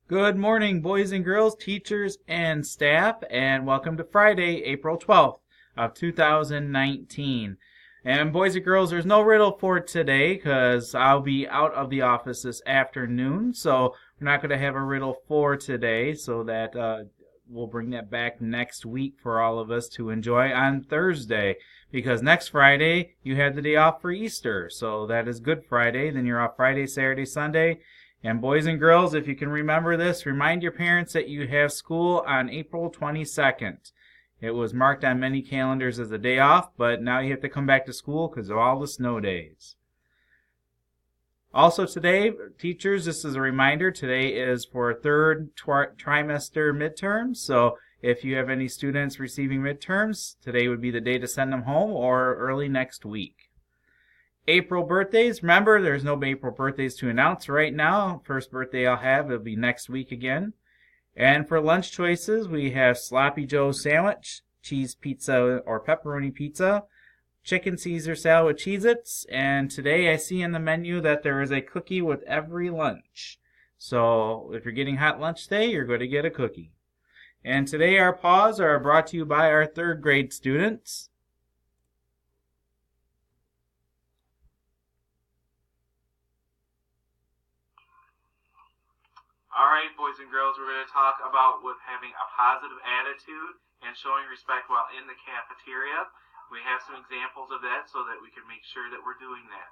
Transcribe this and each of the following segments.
Good morning, boys and girls, teachers, and staff, and welcome to Friday, April 12th of 2019. And boys and girls, there's no riddle for today because I'll be out of the office this afternoon, so we're not going to have a riddle for today, so that we'll bring that back next week for all of us to enjoy on Thursday, because next Friday you have the day off for Easter, so that is Good Friday. Then you're off Friday, Saturday, Sunday. And boys and girls, if you can remember this, remind your parents that you have school on April 22nd. It was marked on many calendars as a day off, but now you have to come back to school because of all the snow days. Also today, teachers, this is a reminder, today is for third trimester midterms, so if you have any students receiving midterms, today would be the day to send them home or early next week. April birthdays. Remember, there's no April birthdays to announce right now. First birthday I'll have, it'll be next week again. And for lunch choices, we have Sloppy Joe sandwich, cheese pizza or pepperoni pizza, chicken Caesar salad with Cheez-Its, and today I see in the menu that there is a cookie with every lunch. So if you're getting hot lunch today, you're going to get a cookie. And today our paws are brought to you by our third grade students. All right, boys and girls, we're going to talk about with having a positive attitude and showing respect while in the cafeteria. We have some examples of that so that we can make sure that we're doing that.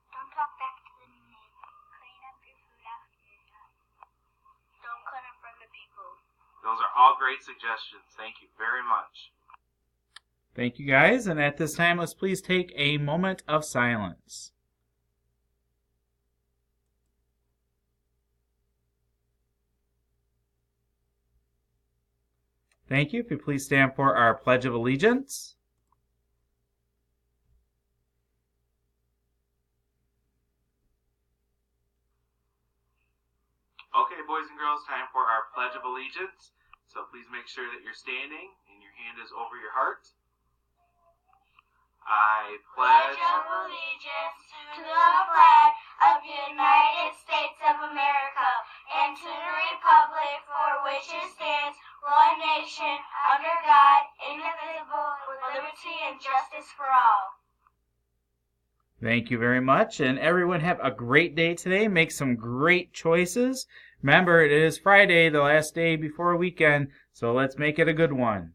Don't talk back to the new neighbor. Clean up your food after you're done. Don't cut in front of people. Those are all great suggestions. Thank you very much. Thank you, guys. And at this time, let's please take a moment of silence. Thank you. If you please stand for our Pledge of Allegiance. Okay, boys and girls, time for our Pledge of Allegiance. So please make sure that you're standing and your hand is over your heart. I pledge allegiance to the flag of the United States of America and to the republic for which it stands, one nation, under God, indivisible, with liberty and justice for all. Thank you very much. And everyone have a great day today. Make some great choices. Remember, it is Friday, the last day before a weekend, so let's make it a good one.